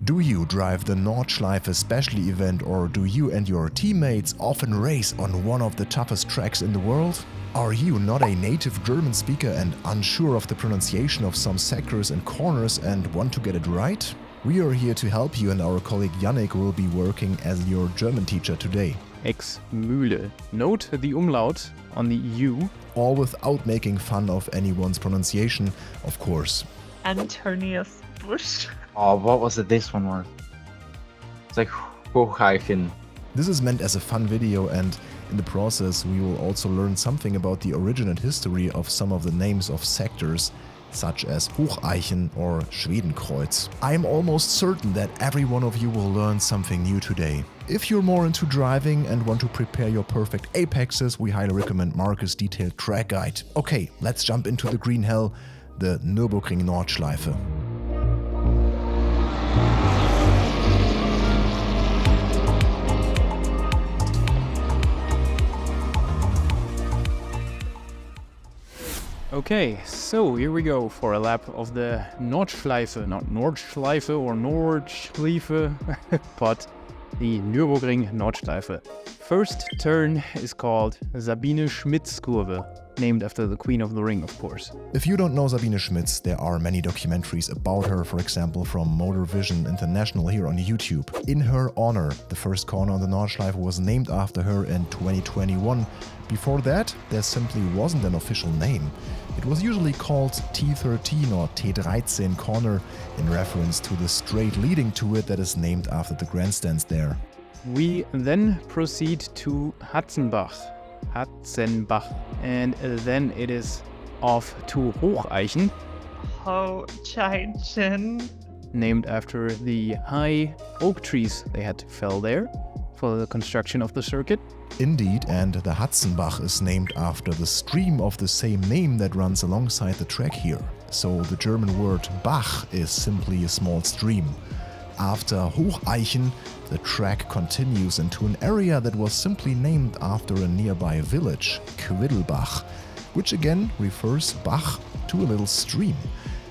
Do you drive the Nordschleife specialty event, or do you and your teammates often race on one of the toughest tracks in the world? Are you not a native German speaker and unsure of the pronunciation of some sectors and corners and want to get it right? We are here to help you, and our colleague Yannick will be working as your German teacher today. Ex-Mühle. Note the umlaut on the U. All without making fun of anyone's pronunciation, of course. Antonius Busch. Oh, what was it this one was? It's like Hocheichen. This is meant as a fun video, and in the process we will also learn something about the origin and history of some of the names of sectors, such as Hocheichen or Schwedenkreuz. I am almost certain that every one of you will learn something new today. If you're more into driving and want to prepare your perfect apexes, we highly recommend Marcus' detailed track guide. Okay, let's jump into the green hell, the Nürburgring Nordschleife. Okay, so here we go for a lap of the Nordschleife, not Nordschleife or Nordschleife, but the Nürburgring Nordschleife. First turn is called Sabine Schmidt's Kurve, named after the Queen of the Ring, of course. If you don't know Sabine Schmitz, there are many documentaries about her, for example from Motor Vision International here on YouTube. In her honor, the first corner on the Nordschleife was named after her in 2021. Before that, there simply wasn't an official name. It was usually called T13 or T13 corner in reference to the straight leading to it that is named after the grandstands there. We then proceed to Hatzenbach, and then it is off to Hocheichen, Hocheichen. named after the high oak trees they had to fell there for the construction of the circuit. Indeed, and the Hatzenbach is named after the stream of the same name that runs alongside the track here. So the German word Bach is simply a small stream. After Hocheichen, the track continues into an area that was simply named after a nearby village, Quiddelbach, which again refers Bach to a little stream.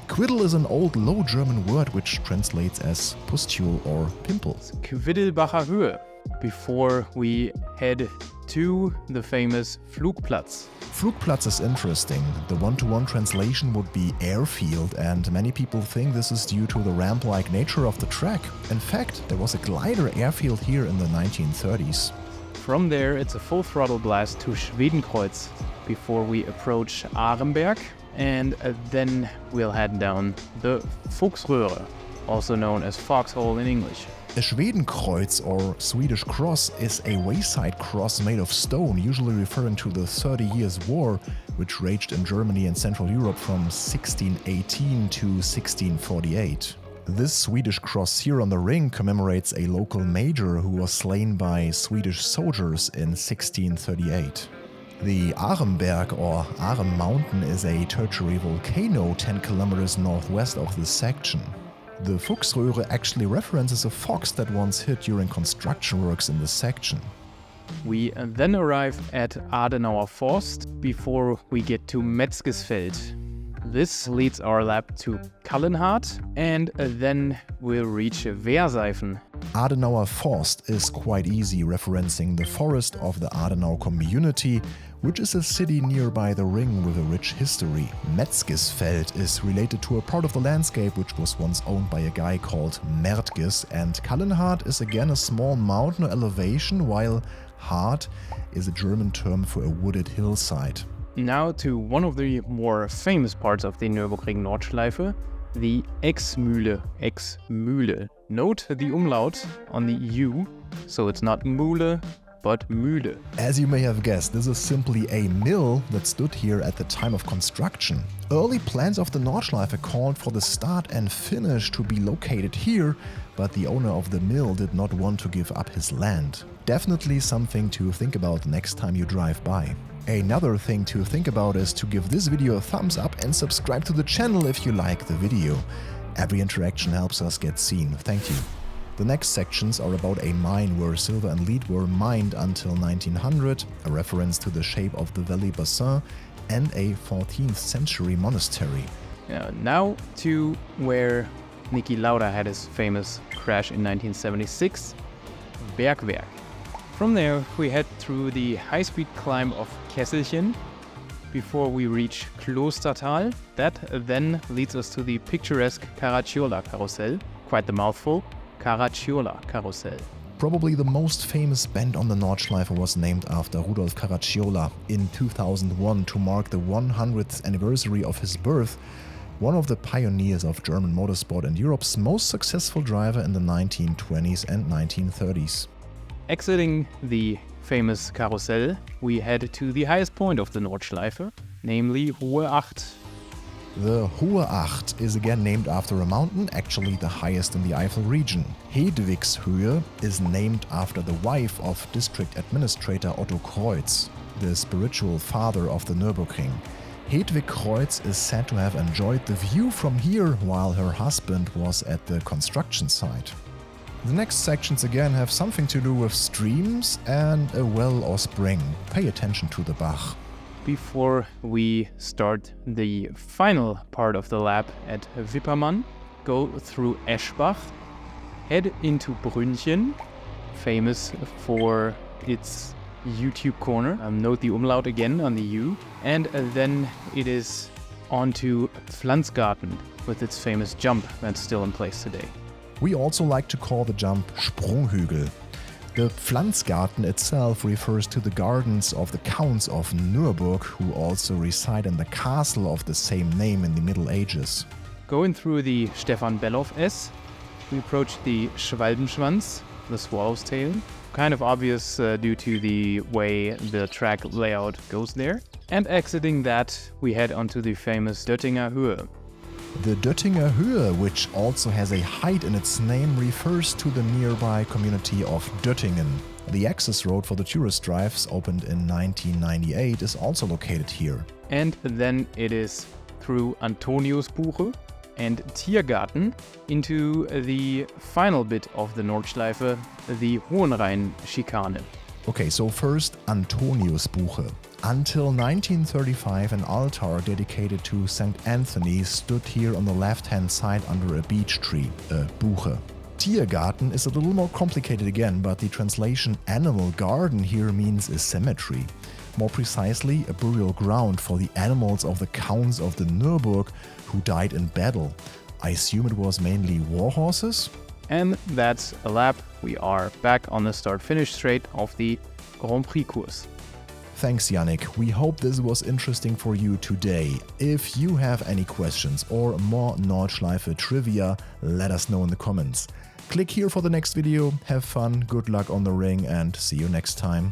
Quiddle is an old Low German word which translates as pustule or pimples. Quiddelbacher Höhe, before we head to the famous Flugplatz. Flugplatz is interesting. The one-to-one translation would be airfield, and many people think this is due to the ramp-like nature of the track. In fact, there was a glider airfield here in the 1930s. From there, it's a full throttle blast to Schwedenkreuz before we approach Arenberg, and then we'll head down the Fuchsröhre, also known as Foxhole in English. A Schwedenkreuz, or Swedish cross, is a wayside cross made of stone, usually referring to the 30 Years' War, which raged in Germany and Central Europe from 1618 to 1648. This Swedish cross here on the ring commemorates a local major who was slain by Swedish soldiers in 1638. The Arenberg or Arem Mountain is a tertiary volcano 10 kilometers northwest of this section. The Fuchsröhre actually references a fox that once hit during construction works in this section. We then arrive at Adenauer Forst before we get to Metzgesfeld. This leads our lap to Kallenhardt, and then we'll reach Wehrseifen. Adenauer Forst is quite easy, referencing the forest of the Adenau community, which is a city nearby the ring with a rich history. Metzgesfeld is related to a part of the landscape which was once owned by a guy called Mertges, and Kallenhardt is again a small mountain elevation, while Hart is a German term for a wooded hillside. Now to one of the more famous parts of the Nürburgring Nordschleife, the Ex-Mühle. Note the umlaut on the U, so it's not Mühle, but Mühle. As you may have guessed, this is simply a mill that stood here at the time of construction. Early plans of the Nordschleife called for the start and finish to be located here, but the owner of the mill did not want to give up his land. Definitely something to think about next time you drive by. Another thing to think about is to give this video a thumbs up and subscribe to the channel if you like the video. Every interaction helps us get seen. Thank you. The next sections are about a mine where silver and lead were mined until 1900, a reference to the shape of the valley bassin, and a 14th century monastery. Now to where Niki Lauda had his famous crash in 1976, Bergwerk. From there, we head through the high-speed climb of Kesselchen before we reach Klostertal. That then leads us to the picturesque Caracciola Carousel. Quite the mouthful, Caracciola Carousel. Probably the most famous bend on the Nordschleife was named after Rudolf Caracciola in 2001 to mark the 100th anniversary of his birth, one of the pioneers of German motorsport and Europe's most successful driver in the 1920s and 1930s. Exiting the famous carousel, we head to the highest point of the Nordschleife, namely Hohe Acht. The Hohe Acht is again named after a mountain, actually the highest in the Eifel region. Hedwigshöhe is named after the wife of district administrator Otto Kreuz, the spiritual father of the Nürburgring. Hedwig Kreuz is said to have enjoyed the view from here while her husband was at the construction site. The next sections again have something to do with streams and a well or spring. Pay attention to the Bach. Before we start the final part of the lap at Wippermann, go through Eschbach, head into Brünnchen, famous for its YouTube corner. Note the umlaut again on the U. And then it is on to Pflanzgarten with its famous jump that's still in place today. We also like to call the jump Sprunghügel. The Pflanzgarten itself refers to the gardens of the Counts of Nürburg, who also reside in the castle of the same name in the Middle Ages. Going through the Stefan Bellof S, we approach the Schwalbenschwanz, the swallow's tail. Kind of obvious due to the way the track layout goes there. And exiting that, we head onto the famous Döttinger Höhe. The Döttinger Höhe, which also has a height in its name, refers to the nearby community of Döttingen. The access road for the tourist drives, opened in 1998, is also located here. And then it is through Antoniusbuche and Tiergarten into the final bit of the Nordschleife, the Hohenrhein-Schikane. Okay, so first Antoniusbuche. Until 1935, an altar dedicated to St. Anthony stood here on the left-hand side under a beech tree, a Buche. Tiergarten is a little more complicated again, but the translation animal garden here means a cemetery. More precisely, a burial ground for the animals of the Counts of the Nürburg who died in battle. I assume it was mainly war horses? And that's a lap. We are back on the start-finish straight of the Grand Prix course. Thanks, Yannick. We hope this was interesting for you today. If you have any questions or more Nordschleife trivia, let us know in the comments. Click here for the next video, have fun, good luck on the ring, and see you next time.